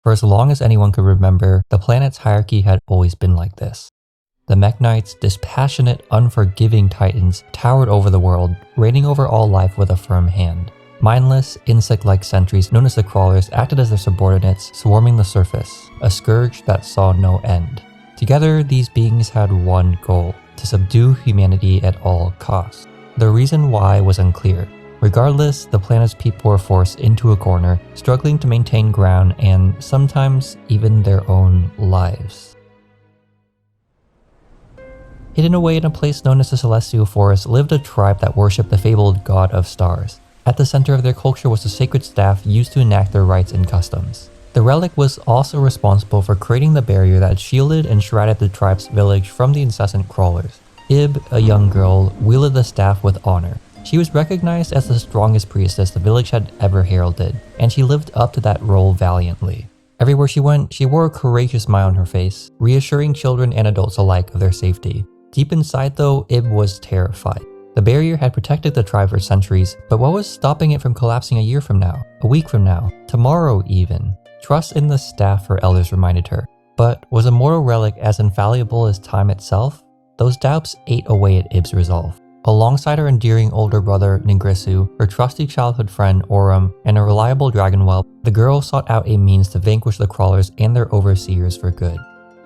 For as long as anyone could remember, the planet's hierarchy had always been like this. The Mech Knights, dispassionate, unforgiving titans, towered over the world, reigning over all life with a firm hand. Mindless, insect-like sentries known as the Crawlers acted as their subordinates, swarming the surface, a scourge that saw no end. Together, these beings had one goal: to subdue humanity at all costs. The reason why was unclear. Regardless, the planet's people were forced into a corner, struggling to maintain ground and sometimes even their own lives. Hidden away in a place known as the Celestial Forest lived a tribe that worshipped the fabled god of stars. At the center of their culture was the sacred staff used to enact their rites and customs. The relic was also responsible for creating the barrier that shielded and shrouded the tribe's village from the incessant crawlers. Ib, a young girl, wielded the staff with honor. She was recognized as the strongest priestess the village had ever heralded, and she lived up to that role valiantly. Everywhere she went, she wore a courageous smile on her face, reassuring children and adults alike of their safety. Deep inside though, Ib was terrified. The barrier had protected the tribe for centuries, but what was stopping it from collapsing a year from now, a week from now, tomorrow even? Trust in the staff, her elders reminded her. But was a mortal relic as infallible as time itself? Those doubts ate away at Ib's resolve. Alongside her endearing older brother Ningrisu, her trusty childhood friend Aurum, and a reliable dragon whelp, the girl sought out a means to vanquish the crawlers and their overseers for good.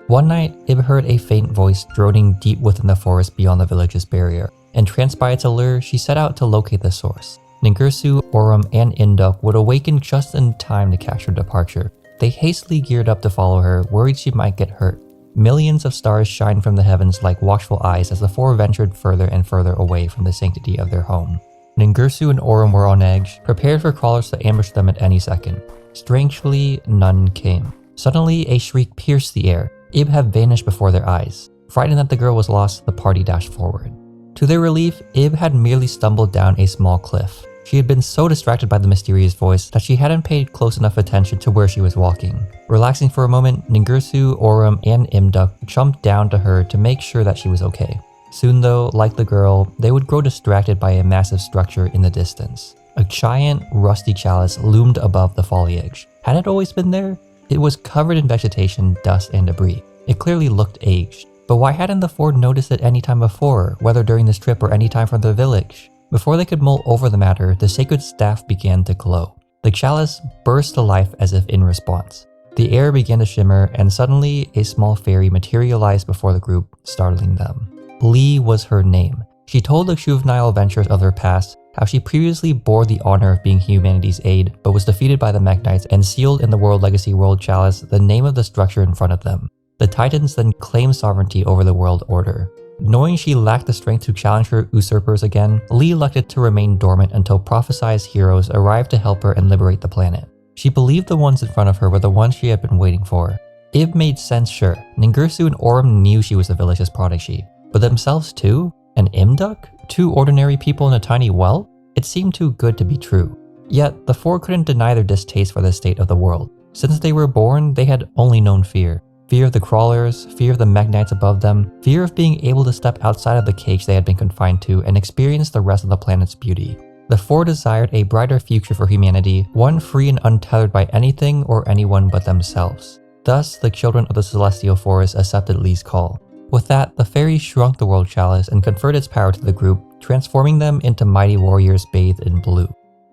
One night, Ib heard a faint voice droning deep within the forest beyond the village's barrier. Entranced by its allure, she set out to locate the source. Ningirsu, Aurum, and Induk would awaken just in time to catch her departure. They hastily geared up to follow her, worried she might get hurt. Millions of stars shined from the heavens like watchful eyes as the four ventured further and further away from the sanctity of their home. Ningirsu and Aurum were on edge, prepared for crawlers to ambush them at any second. Strangely, none came. Suddenly, a shriek pierced the air. Ib had vanished before their eyes. Frightened that the girl was lost, the party dashed forward. To their relief, Ib had merely stumbled down a small cliff. She had been so distracted by the mysterious voice that she hadn't paid close enough attention to where she was walking. Relaxing for a moment, Ningirsu, Aurum, and Imduk jumped down to her to make sure that she was okay. Soon though, like the girl, they would grow distracted by a massive structure in the distance. A giant, rusty chalice loomed above the foliage. Had it always been there? It was covered in vegetation, dust, and debris. It clearly looked aged. But why hadn't the four noticed it any time before, whether during this trip or any time from their village? Before they could mull over the matter, the sacred staff began to glow. The chalice burst to life as if in response. The air began to shimmer, and suddenly a small fairy materialized before the group, startling them. Lee was her name. She told the juvenile adventurers of her past, how she previously bore the honor of being humanity's aid, but was defeated by the Mech Knights and sealed in the World Legacy World Chalice the name of the structure in front of them. The Titans then claimed sovereignty over the world order. Knowing she lacked the strength to challenge her usurpers again, Lee elected to remain dormant until prophesized heroes arrived to help her and liberate the planet. She believed the ones in front of her were the ones she had been waiting for. Ib made sense, sure. Ningirsu and Aurum knew she was the village's prodigy. But themselves too? And Imduk? Two ordinary people in a tiny well? It seemed too good to be true. Yet, the four couldn't deny their distaste for the state of the world. Since they were born, they had only known fear. Fear of the crawlers, fear of the Mech Knights above them, fear of being able to step outside of the cage they had been confined to and experience the rest of the planet's beauty. The four desired a brighter future for humanity, one free and untethered by anything or anyone but themselves. Thus, the children of the Celestial Forest accepted Lee's call. With that, the fairy shrunk the World Chalice and conferred its power to the group, transforming them into mighty warriors bathed in blue.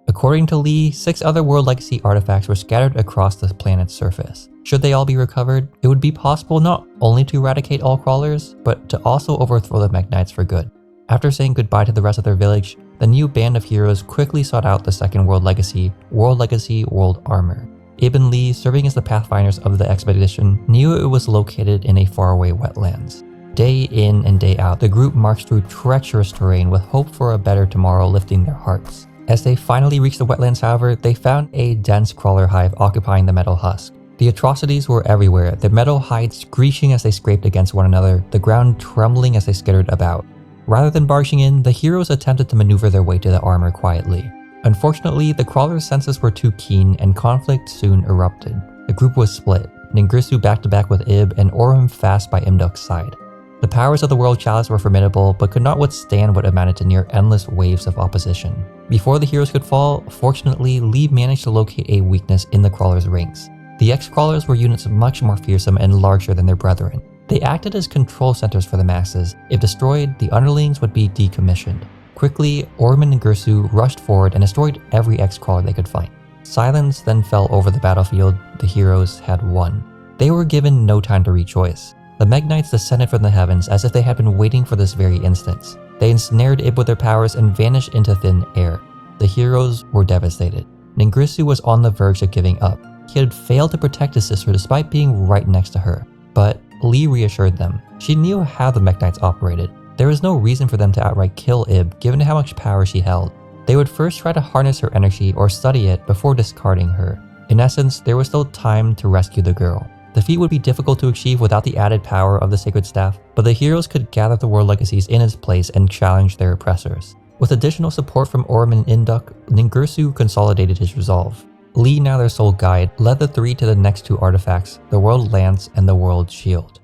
According to Lee, 6 other World Legacy artifacts were scattered across the planet's surface. Should they all be recovered, it would be possible not only to eradicate all crawlers, but to also overthrow the Mech Knights for good. After saying goodbye to the rest of their village, the new band of heroes quickly sought out the second World Legacy, World Armor. Ibn Lee, serving as the pathfinders of the expedition, knew it was located in a faraway wetlands. Day in and day out, the group marched through treacherous terrain with hope for a better tomorrow lifting their hearts. As they finally reached the wetlands, however, they found a dense crawler hive occupying the metal husk. The atrocities were everywhere, their metal hides screeching as they scraped against one another, the ground trembling as they skittered about. Rather than barging in, the heroes attempted to maneuver their way to the armor quietly. Unfortunately, the crawler's senses were too keen and conflict soon erupted. The group was split, Ningirsu back to back with Ib and Aurum fast by Imduk's side. The powers of the World Chalice were formidable, but could not withstand what amounted to near endless waves of opposition. Before the heroes could fall, fortunately, Lee managed to locate a weakness in the crawler's ranks. The X-Crawlers were units much more fearsome and larger than their brethren. They acted as control centers for the masses. If destroyed, the underlings would be decommissioned. Quickly, Orm and Ningirsu rushed forward and destroyed every X-Crawler they could find. Silence then fell over the battlefield. The heroes had won. They were given no time to rejoice. The Megnites descended from the heavens as if they had been waiting for this very instance. They ensnared Ib with their powers and vanished into thin air. The heroes were devastated. Ningirsu was on the verge of giving up. He had failed to protect his sister despite being right next to her. But Lee reassured them. She knew how the Megnites operated. There was no reason for them to outright kill Ib given how much power she held. They would first try to harness her energy or study it before discarding her. In essence, there was still time to rescue the girl. The feat would be difficult to achieve without the added power of the Sacred Staff, but the heroes could gather the world legacies in its place and challenge their oppressors. With additional support from Orm and Induk, Ningirsu consolidated his resolve. Lee, now their sole guide, led the three to the next two artifacts, the World Lance and the World Shield.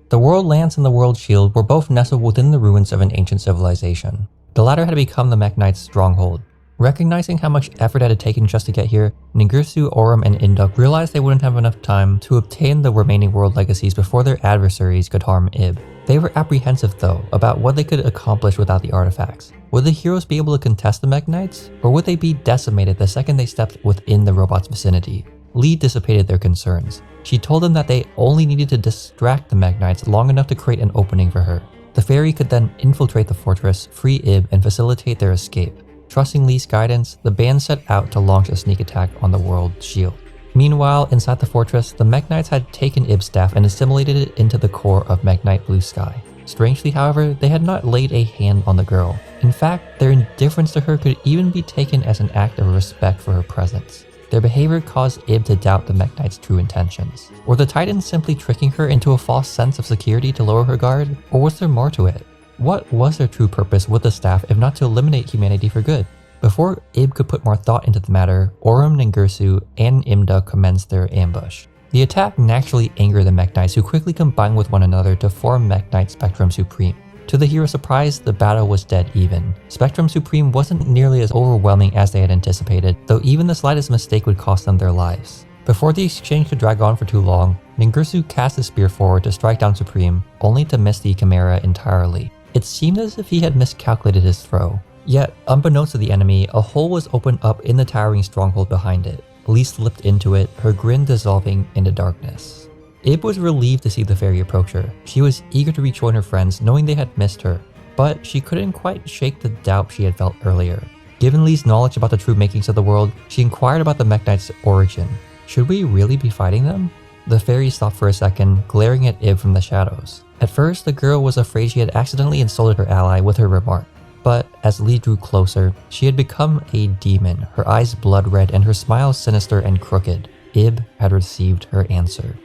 The World Lance and the World Shield were both nestled within the ruins of an ancient civilization. The latter had become the Meknites' stronghold. Recognizing how much effort it had taken just to get here, Ningirsu, Orm, and Induk realized they wouldn't have enough time to obtain the remaining world legacies before their adversaries could harm Ib. They were apprehensive though about what they could accomplish without the artifacts. Would the heroes be able to contest the Meknites, or would they be decimated the second they stepped within the robot's vicinity? Lee dissipated their concerns. She told them that they only needed to distract the Meknites long enough to create an opening for her. The fairy could then infiltrate the fortress, free Ib, and facilitate their escape. Trusting Lee's guidance, the band set out to launch a sneak attack on the World Shield. Meanwhile, inside the fortress, the Meknites had taken Ib's staff and assimilated it into the core of Meknite Blue Sky. Strangely, however, they had not laid a hand on the girl. In fact, their indifference to her could even be taken as an act of respect for her presence. Their behavior caused Ib to doubt the Meknites' true intentions. Were the Titans simply tricking her into a false sense of security to lower her guard, or was there more to it? What was their true purpose with the staff if not to eliminate humanity for good? Before Ib could put more thought into the matter, Orm, Ningirsu, and Imda commenced their ambush. The attack naturally angered the Meknites, who quickly combined with one another to form Meknite Spectrum Supreme. To the hero's surprise, the battle was dead even. Spectrum Supreme wasn't nearly as overwhelming as they had anticipated, though even the slightest mistake would cost them their lives. Before the exchange could drag on for too long, Ningirsu cast his spear forward to strike down Supreme, only to miss the Chimera entirely. It seemed as if he had miscalculated his throw. Yet, unbeknownst to the enemy, a hole was opened up in the towering stronghold behind it. Lee slipped into it, her grin dissolving into darkness. Ib was relieved to see the fairy approach her. She was eager to rejoin her friends, knowing they had missed her. But she couldn't quite shake the doubt she had felt earlier. Given Lee's knowledge about the true makings of the world, she inquired about the Meknites' origin. Should we really be fighting them? The fairy stopped for a second, glaring at Ib from the shadows. At first, the girl was afraid she had accidentally insulted her ally with her remark. But as Lee drew closer, she had become a demon, her eyes blood red and her smile sinister and crooked. Ib had received her answer.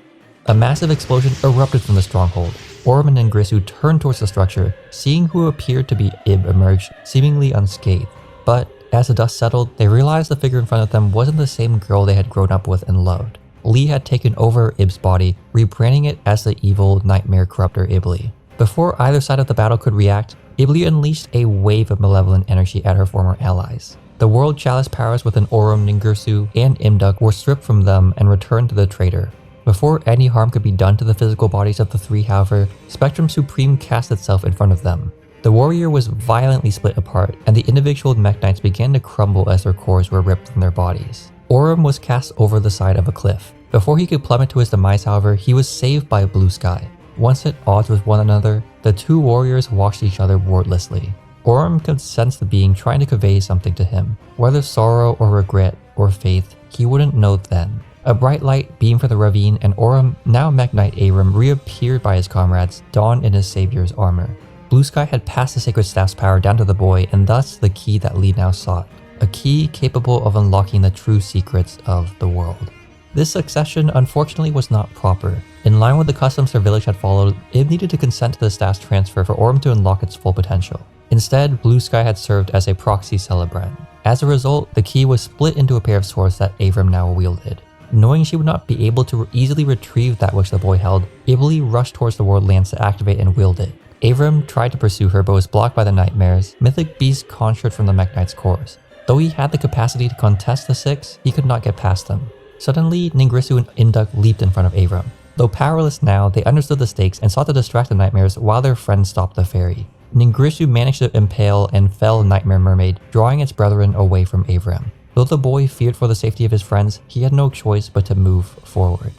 A massive explosion erupted from the stronghold. Orm and Ningirsu turned towards the structure, seeing who appeared to be Ib emerge, seemingly unscathed. But as the dust settled, they realized the figure in front of them wasn't the same girl they had grown up with and loved. Lee had taken over Ib's body, rebranding it as the evil nightmare corruptor Ibli. Before either side of the battle could react, Ibli unleashed a wave of malevolent energy at her former allies. The World Chalice powers within Orm, Ningirsu, and Imduk were stripped from them and returned to the traitor. Before any harm could be done to the physical bodies of the three, however, Spectrum Supreme cast itself in front of them. The warrior was violently split apart, and the individual Meknites began to crumble as their cores were ripped from their bodies. Orm was cast over the side of a cliff. Before he could plummet to his demise, however, he was saved by Blue Sky. Once at odds with one another, the two warriors watched each other wordlessly. Orm could sense the being trying to convey something to him. Whether sorrow or regret or faith, he wouldn't know then. A bright light beamed from the ravine, and Orm, now Meknite Aram, reappeared by his comrades, donned in his savior's armor. Blue Sky had passed the Sacred Staff's power down to the boy, and thus the key that Lee now sought. A key capable of unlocking the true secrets of the world. This succession unfortunately was not proper. In line with the customs their village had followed, Ib needed to consent to the staff's transfer for Orm to unlock its full potential. Instead, Blue Sky had served as a proxy celebrant. As a result, the key was split into a pair of swords that Avram now wielded. Knowing she would not be able to easily retrieve that which the boy held, Ibli rushed towards the World Lance to activate and wield it. Avram tried to pursue her but was blocked by the nightmares, mythic beasts conjured from the Meknites' cores. Though he had the capacity to contest the 6, he could not get past them. Suddenly, Ningirsu and Imduk leaped in front of Avram. Though powerless now, they understood the stakes and sought to distract the nightmares while their friends stopped the ferry. Ningirsu managed to impale and fell Nightmare Mermaid, drawing its brethren away from Avram. Though the boy feared for the safety of his friends, he had no choice but to move forward.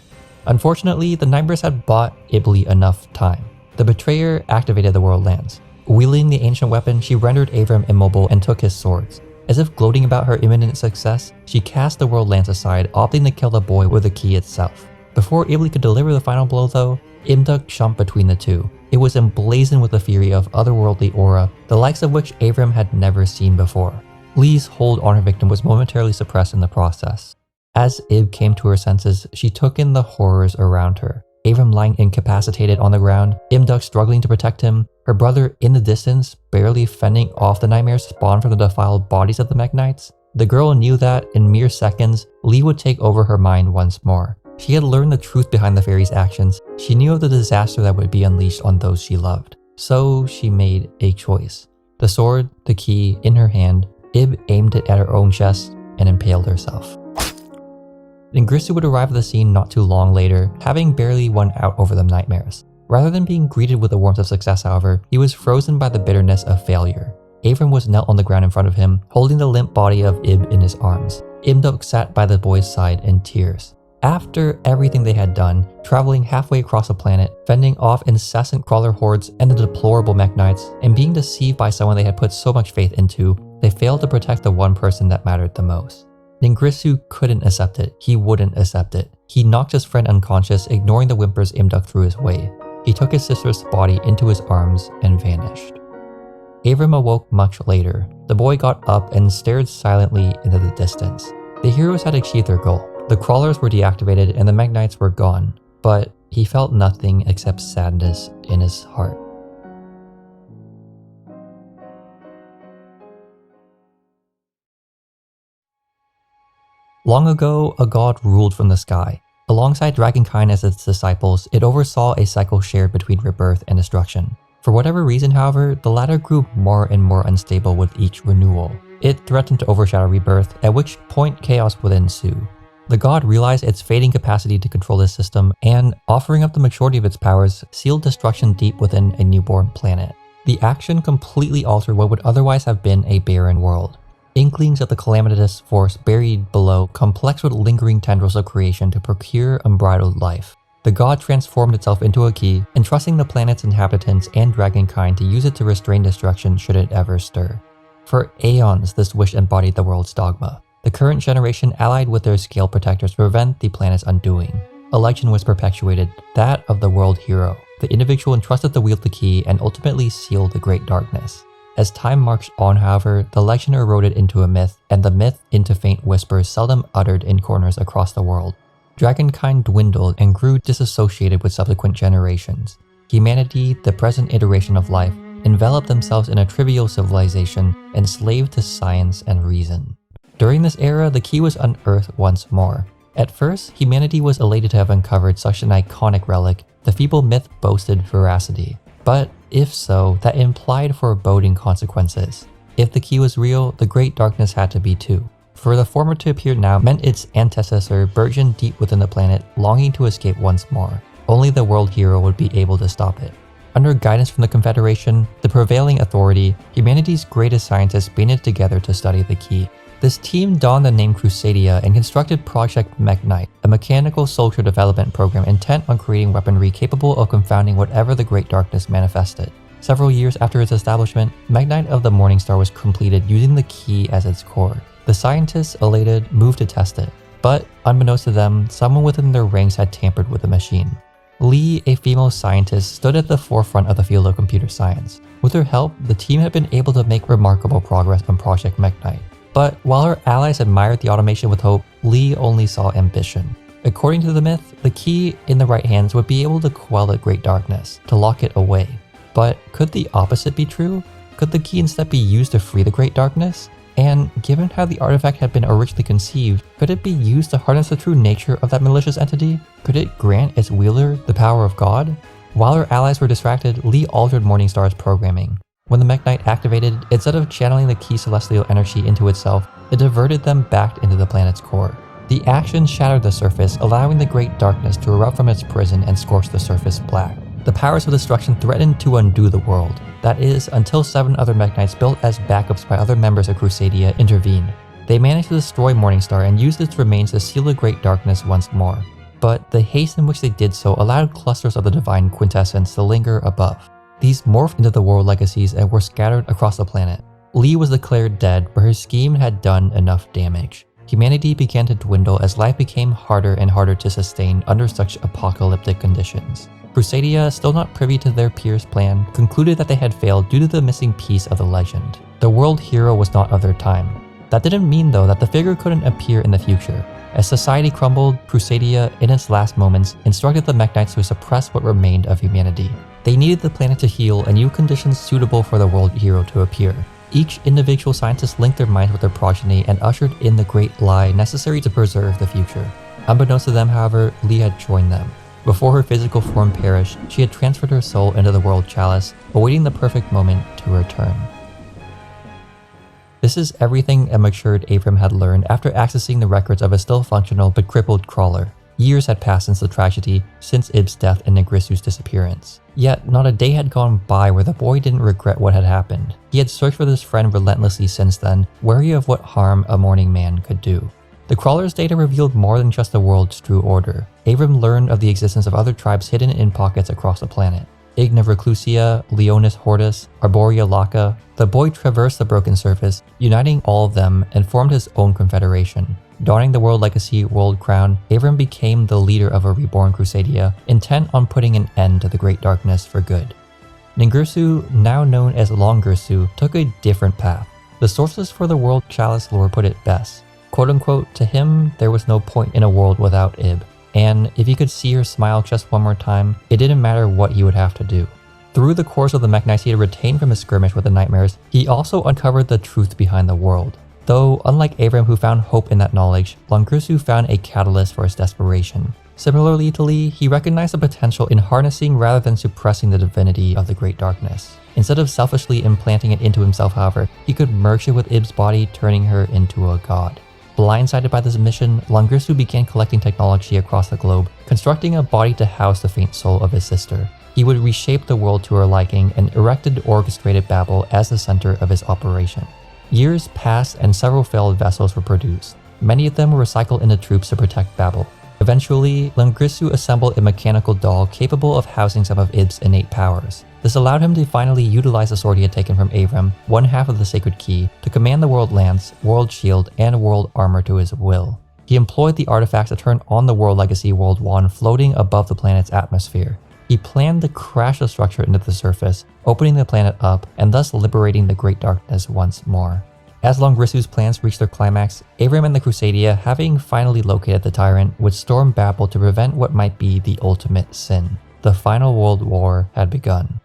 Unfortunately, the nightmares had bought Ibli enough time. The betrayer activated the World Lance. Wielding the ancient weapon, she rendered Avram immobile and took his swords. As if gloating about her imminent success, she cast the World Lance aside, opting to kill the boy with the key itself. Before Ibli could deliver the final blow though, Imduk jumped between the two. It was emblazoned with the fury of otherworldly aura, the likes of which Avram had never seen before. Lee's hold on her victim was momentarily suppressed in the process. As Ib came to her senses, she took in the horrors around her. Avram lying incapacitated on the ground, Imduk struggling to protect him, her brother in the distance, barely fending off the nightmares spawned from the defiled bodies of the Mech Knights. The girl knew that, in mere seconds, Lee would take over her mind once more. She had learned the truth behind the fairy's actions. She knew of the disaster that would be unleashed on those she loved. So she made a choice. The sword, the key, in her hand, Ib aimed it at her own chest and impaled herself. Ningirsu would arrive at the scene not too long later, having barely won out over the nightmares. Rather than being greeted with the warmth of success, however, he was frozen by the bitterness of failure. Avram was knelt on the ground in front of him, holding the limp body of Ib in his arms. Imduk sat by the boy's side in tears. After everything they had done, traveling halfway across the planet, fending off incessant crawler hordes and the deplorable Mech Knights, and being deceived by someone they had put so much faith into, they failed to protect the one person that mattered the most. Ningirsu couldn't accept it. He wouldn't accept it. He knocked his friend unconscious, ignoring the whimpers Imduk threw his way. He took his sister's body into his arms and vanished. Avram awoke much later. The boy got up and stared silently into the distance. The heroes had achieved their goal. The crawlers were deactivated and the Mech Knights were gone, but he felt nothing except sadness in his heart. Long ago, a god ruled from the sky. Alongside Dragonkind as its disciples, it oversaw a cycle shared between rebirth and destruction. For whatever reason, however, the latter grew more and more unstable with each renewal. It threatened to overshadow rebirth, at which point chaos would ensue. The god realized its fading capacity to control this system and, offering up the majority of its powers, sealed destruction deep within a newborn planet. The action completely altered what would otherwise have been a barren world. Inklings of the calamitous force buried below, complex with lingering tendrils of creation to procure unbridled life. The god transformed itself into a key, entrusting the planet's inhabitants and Dragonkind to use it to restrain destruction should it ever stir. For aeons, this wish embodied the world's dogma. The current generation allied with their scale protectors to prevent the planet's undoing. A legend was perpetuated, that of the world hero. The individual entrusted to wield the key and ultimately seal the Great Darkness. As time marched on, however, the legend eroded into a myth, and the myth into faint whispers seldom uttered in corners across the world. Dragonkind dwindled and grew disassociated with subsequent generations. Humanity, the present iteration of life, enveloped themselves in a trivial civilization, enslaved to science and reason. During this era, the key was unearthed once more. At first, humanity was elated to have uncovered such an iconic relic. The feeble myth boasted veracity. But if so, that implied foreboding consequences. If the key was real, the Great Darkness had to be too. For the former to appear now meant its antecessor burgeoned deep within the planet, longing to escape once more. Only the world hero would be able to stop it. Under guidance from the Confederation, the prevailing authority, humanity's greatest scientists banded together to study the key. This team donned the name Crusadia and constructed Project Mech Knight, a mechanical soldier development program intent on creating weaponry capable of confounding whatever the Great Darkness manifested. Several years after its establishment, Mech Knight of the Morning Star was completed using the key as its core. The scientists, elated, moved to test it. But, unbeknownst to them, someone within their ranks had tampered with the machine. Lee, a female scientist, stood at the forefront of the field of computer science. With her help, the team had been able to make remarkable progress on Project Mech Knight. But while her allies admired the automation with hope, Lee only saw ambition. According to the myth, the key in the right hands would be able to quell the Great Darkness, to lock it away. But could the opposite be true? Could the key instead be used to free the Great Darkness? And given how the artifact had been originally conceived, could it be used to harness the true nature of that malicious entity? Could it grant its wielder the power of God? While her allies were distracted, Lee altered Morningstar's programming. When the Mekk-Knight activated, instead of channeling the key celestial energy into itself, it diverted them back into the planet's core. The action shattered the surface, allowing the Great Darkness to erupt from its prison and scorch the surface black. The powers of destruction threatened to undo the world. That is, until 7 other Mekk-Knights built as backups by other members of Crusadia intervened. They managed to destroy Morningstar and used its remains to seal the Great Darkness once more. But the haste in which they did so allowed clusters of the divine quintessence to linger above. These morphed into the world legacies and were scattered across the planet. Lee was declared dead, but her scheme had done enough damage. Humanity began to dwindle as life became harder and harder to sustain under such apocalyptic conditions. Crusadia, still not privy to their peers' plan, concluded that they had failed due to the missing piece of the legend. The world hero was not of their time. That didn't mean though that the figure couldn't appear in the future. As society crumbled, Crusadia, in its last moments, instructed the Mekk-Knights to suppress what remained of humanity. They needed the planet to heal and new conditions suitable for the world hero to appear. Each individual scientist linked their minds with their progeny and ushered in the great lie necessary to preserve the future. Unbeknownst to them, however, Lee had joined them. Before her physical form perished, she had transferred her soul into the World Chalice, awaiting the perfect moment to return. This is everything a matured Abram had learned after accessing the records of a still functional but crippled crawler. Years had passed since the tragedy, since Ib's death and Ningirsu's disappearance. Yet, not a day had gone by where the boy didn't regret what had happened. He had searched for this friend relentlessly since then, wary of what harm a mourning man could do. The crawler's data revealed more than just the world's true order. Abram learned of the existence of other tribes hidden in pockets across the planet. Igna Reclusia, Leonis Hortus, Arborea Laka. The boy traversed the broken surface, uniting all of them and formed his own confederation. Donning the World Legacy World Crown, Abram became the leader of a reborn Crusadia, intent on putting an end to the Great Darkness for good. Ningirsu, now known as Longirsu, took a different path. The sources for the World Chalice lore put it best. Quote unquote, to him, there was no point in a world without Ib. And if he could see her smile just one more time, it didn't matter what he would have to do. Through the course of the Mekk-Knights he had retained from his skirmish with the Nightmares, he also uncovered the truth behind the world. Though, unlike Abram who found hope in that knowledge, Longirsu found a catalyst for his desperation. Similarly to Lee, he recognized the potential in harnessing rather than suppressing the divinity of the Great Darkness. Instead of selfishly implanting it into himself, however, he could merge it with Ib's body, turning her into a god. Blindsided by this mission, Longirsu began collecting technology across the globe, constructing a body to house the faint soul of his sister. He would reshape the world to her liking and erected orchestrated Babel as the center of his operation. Years passed and several failed vessels were produced. Many of them were recycled into troops to protect Babel. Eventually, Longirsu assembled a mechanical doll capable of housing some of Ib's innate powers. This allowed him to finally utilize the sword he had taken from Abram, one half of the Sacred Key, to command the World Lance, World Shield, and World Armor to his will. He employed the artifacts to turn on the World Legacy World Wand floating above the planet's atmosphere. He planned to crash the structure into the surface, opening the planet up and thus liberating the Great Darkness once more. As Longirsu's plans reached their climax, Abram and the Crusadia, having finally located the tyrant, would storm Babel to prevent what might be the ultimate sin. The final world war had begun.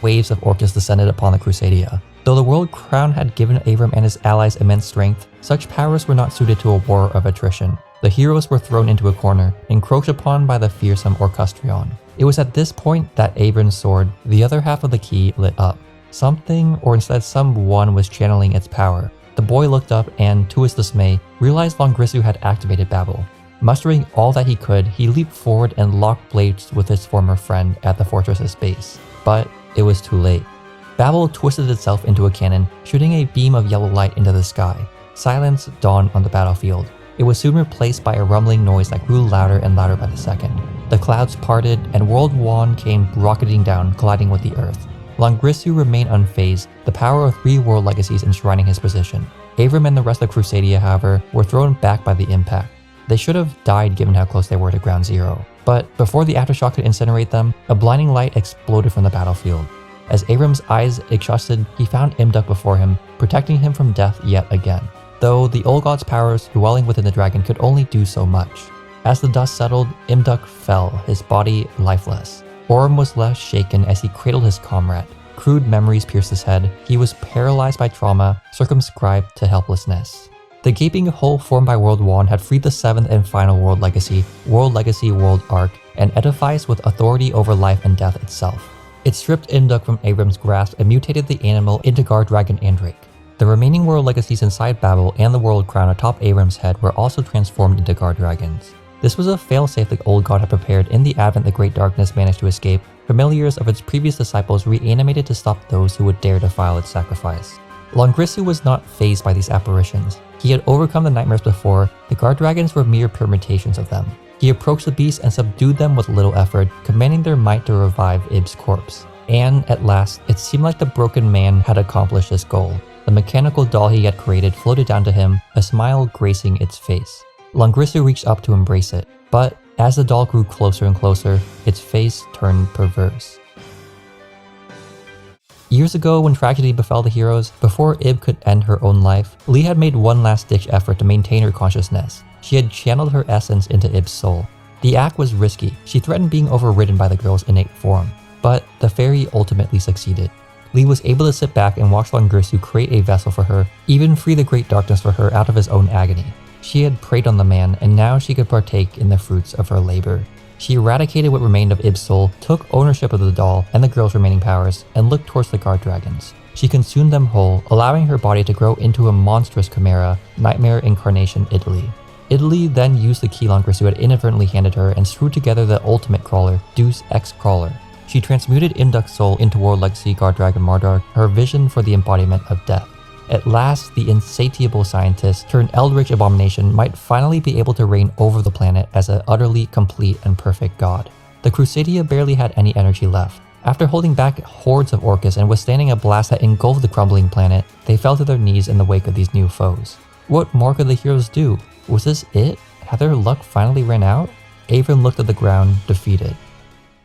Waves of Orcus descended upon the Crusadia. Though the World Crown had given Abram and his allies immense strength, such powers were not suited to a war of attrition. The heroes were thrown into a corner, encroached upon by the fearsome Orcustrion. It was at this point that Abram's sword, the other half of the key, lit up. Something, or instead someone, was channeling its power. The boy looked up and, to his dismay, realized Longirsu had activated Babel. Mustering all that he could, he leaped forward and locked blades with his former friend at the fortress's base. But it was too late. Babel twisted itself into a cannon, shooting a beam of yellow light into the sky. Silence dawned on the battlefield. It was soon replaced by a rumbling noise that grew louder and louder by the second. The clouds parted, and World Wand came rocketing down, colliding with the earth. Longirsu remained unfazed, the power of 3 world legacies enshrining his position. Abram and the rest of Crusadia, however, were thrown back by the impact. They should have died given how close they were to ground zero. But before the aftershock could incinerate them, a blinding light exploded from the battlefield. As Abram's eyes adjusted, he found Imduk before him, protecting him from death yet again. Though the old god's powers dwelling within the dragon could only do so much. As the dust settled, Imduk fell, his body lifeless. Orm was left shaken as he cradled his comrade. Crude memories pierced his head. He was paralyzed by trauma, circumscribed to helplessness. The gaping hole formed by World Wand had freed the 7th and final World Legacy World Arc, and edifies with authority over life and death itself. It stripped Imduk from Avram's grasp and mutated the animal into Guard Dragon Andrake. The remaining world legacies inside Babel and the world crown atop Avram's head were also transformed into Guard Dragons. This was a failsafe the old god had prepared in the advent the Great Darkness managed to escape. Familiars of its previous disciples reanimated to stop those who would dare defile its sacrifice. Longrisu was not fazed by these apparitions. He had overcome the nightmares before. The Guard Dragons were mere permutations of them. He approached the beasts and subdued them with little effort, commanding their might to revive Ib's corpse. And at last, it seemed like the broken man had accomplished his goal. The mechanical doll he had created floated down to him, a smile gracing its face. Longrisu reached up to embrace it, but as the doll grew closer and closer, its face turned perverse. Years ago, when tragedy befell the heroes, before Ib could end her own life, Lee had made one last-ditch effort to maintain her consciousness. She had channeled her essence into Ib's soul. The act was risky. She threatened being overridden by the girl's innate form, but the fairy ultimately succeeded. Lee was able to sit back and watch Longrisu create a vessel for her, even free the Great Darkness for her out of his own agony. She had preyed on the man, and now she could partake in the fruits of her labor. She eradicated what remained of Ib's soul, took ownership of the doll and the girl's remaining powers, and looked towards the Guard Dragons. She consumed them whole, allowing her body to grow into a monstrous chimera, Nightmare Incarnation Italy. Italy then used the key Longrisu had inadvertently handed her and screwed together the ultimate crawler, Deus Ex Crawler. She transmuted Imduk's soul into World Legacy Guard Dragon Mardark, her vision for the embodiment of death. At last, the insatiable scientist turned Eldritch abomination might finally be able to reign over the planet as an utterly complete and perfect god. The Crusadia barely had any energy left. After holding back hordes of Orcus and withstanding a blast that engulfed the crumbling planet, they fell to their knees in the wake of these new foes. What more could the heroes do? Was this it? Had their luck finally ran out? Avram looked at the ground, defeated.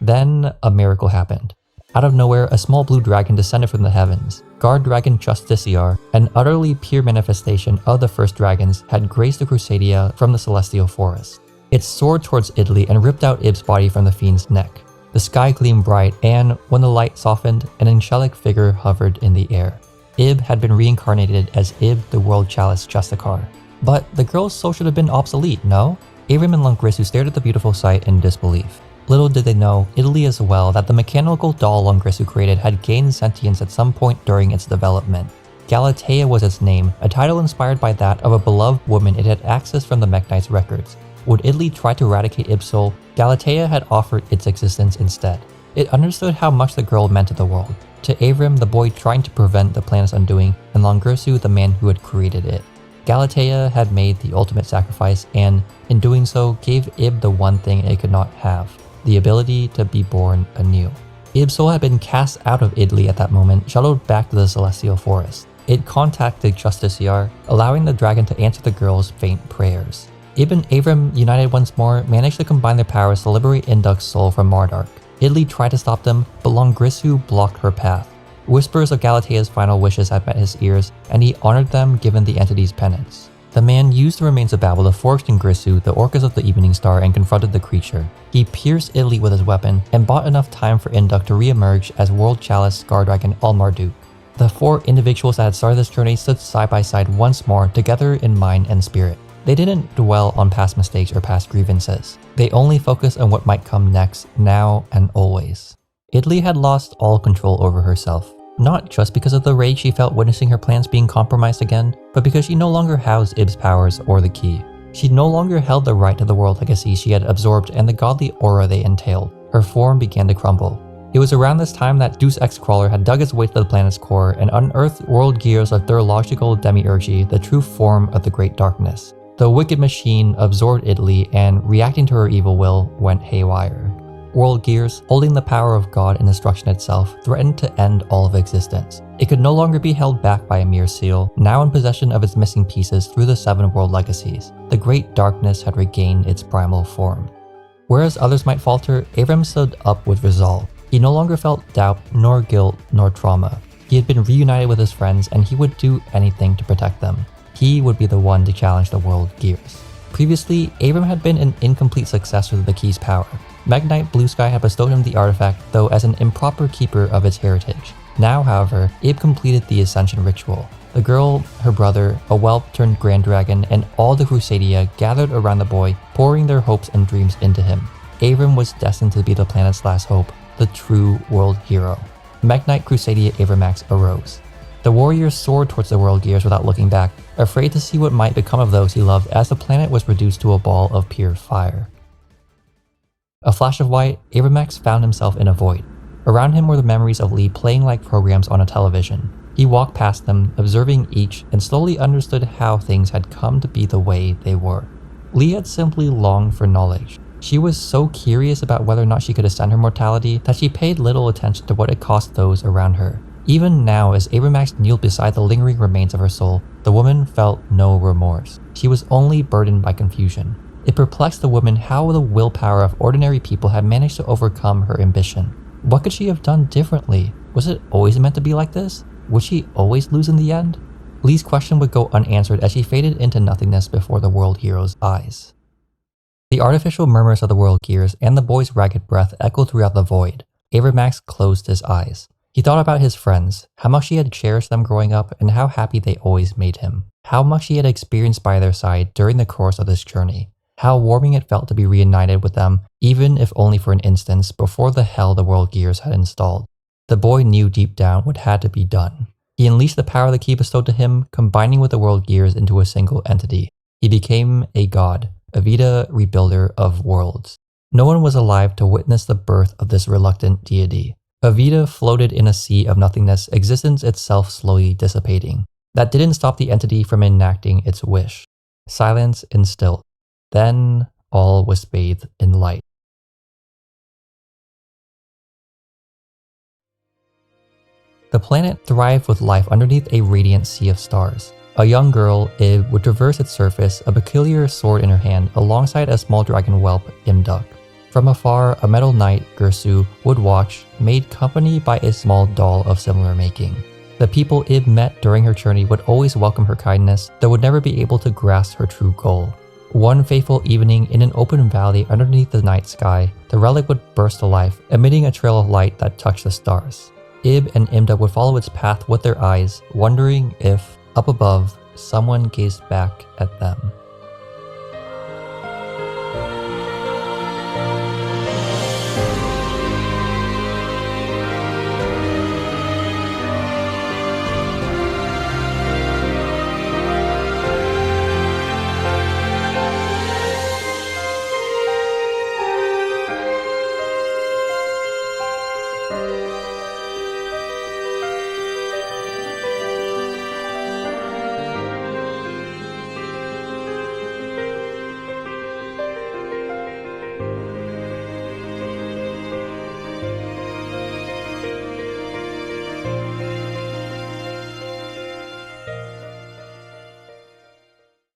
Then, a miracle happened. Out of nowhere, a small blue dragon descended from the heavens. Guard Dragon Justiciar, an utterly pure manifestation of the first dragons, had graced the Crusadia from the celestial forest. It soared towards Italy and ripped out Ib's body from the fiend's neck. The sky gleamed bright, and when the light softened, an angelic figure hovered in the air. Ib had been reincarnated as Ib the World Chalice Justicar. But the girl's soul should have been obsolete, no? Avram and Longrisu stared at the beautiful sight in disbelief. Little did they know, Italy as well, that the mechanical doll Longrisu created had gained sentience at some point during its development. Galatea was its name, a title inspired by that of a beloved woman it had accessed from the Mech Knight's records. Would Italy try to eradicate Ib's soul? Galatea had offered its existence instead. It understood how much the girl meant to the world. To Avram, the boy trying to prevent the planet's undoing, and Longrisu, the man who had created it. Galatea had made the ultimate sacrifice and, in doing so, gave Ib the one thing it could not have. The ability to be born anew. Ib's soul had been cast out of Italy at that moment, shuttled back to the celestial forest. It contacted Justiciar, allowing the dragon to answer the girl's faint prayers. Ib and Avram, united once more, managed to combine their powers to liberate Imduk's soul from Mardark. Italy tried to stop them, but Longrisu blocked her path. Whispers of Galatea's final wishes had met his ears, and he honored them given the entity's penance. The man used the remains of Babel to forge Longrisu, the Orcus of the Evening Star, and confronted the creature. He pierced Italy with his weapon, and bought enough time for Imduk to re-emerge as World Chalice Guard Dragon Al-Marduk. The four individuals that had started this journey stood side by side once more, together in mind and spirit. They didn't dwell on past mistakes or past grievances. They only focused on what might come next, now and always. Italy had lost all control over herself. Not just because of the rage she felt witnessing her plans being compromised again, but because she no longer housed Ib's powers or the key. She no longer held the right to the world legacy she had absorbed and the godly aura they entailed. Her form began to crumble. It was around this time that Deus Ex Crawler had dug its way to the planet's core and unearthed world gears of theurgical demiurgy, the true form of the Great Darkness. The wicked machine absorbed Italy and, reacting to her evil will, went haywire. World gears, holding the power of God and destruction itself, threatened to end all of existence. It could no longer be held back by a mere seal, now in possession of its missing pieces through the 7 world legacies. The Great Darkness had regained its primal form. Whereas others might falter, Avram stood up with resolve. He no longer felt doubt, nor guilt, nor trauma. He had been reunited with his friends, and he would do anything to protect them. He would be the one to challenge the world gears. Previously, Avram had been an incomplete successor to the key's power. Mech Knight Blue Sky had bestowed him the artifact, though as an improper keeper of its heritage. Now, however, Ib completed the Ascension ritual. The girl, her brother, a whelp turned Grand Dragon, and all the Crusadia gathered around the boy, pouring their hopes and dreams into him. Avram was destined to be the planet's last hope, the true world hero. Mekk-Knight Crusadia Avramax arose. The warrior soared towards the world gears without looking back, afraid to see what might become of those he loved as the planet was reduced to a ball of pure fire. A flash of white, Avramax found himself in a void. Around him were the memories of Lee playing like programs on a television. He walked past them, observing each, and slowly understood how things had come to be the way they were. Lee had simply longed for knowledge. She was so curious about whether or not she could ascend her mortality that she paid little attention to what it cost those around her. Even now, as Avramax kneeled beside the lingering remains of her soul, the woman felt no remorse. She was only burdened by confusion. It perplexed the woman how the willpower of ordinary people had managed to overcome her ambition. What could she have done differently? Was it always meant to be like this? Would she always lose in the end? Lee's question would go unanswered as she faded into nothingness before the world hero's eyes. The artificial murmurs of the world gears and the boy's ragged breath echoed throughout the void. Avramax closed his eyes. He thought about his friends, how much he had cherished them growing up, and how happy they always made him. How much he had experienced by their side during the course of this journey. How warming it felt to be reunited with them, even if only for an instant, before the hell the world gears had installed. The boy knew deep down what had to be done. He unleashed the power the key bestowed to him, combining with the world gears into a single entity. He became a god, a Vita rebuilder of worlds. No one was alive to witness the birth of this reluctant deity. Avita floated in a sea of nothingness, existence itself slowly dissipating. That didn't stop the entity from enacting its wish. Silence instilled. Then all was bathed in light. The planet thrived with life underneath a radiant sea of stars. A young girl, Ib, would traverse its surface, a peculiar sword in her hand, alongside a small dragon whelp, Imduk. From afar, a metal knight, Gersu, would watch, made company by a small doll of similar making. The people Ib met during her journey would always welcome her kindness, though would never be able to grasp her true goal. One fateful evening in an open valley underneath the night sky, the relic would burst to life, emitting a trail of light that touched the stars. Ib and Imduk would follow its path with their eyes, wondering if, up above, someone gazed back at them.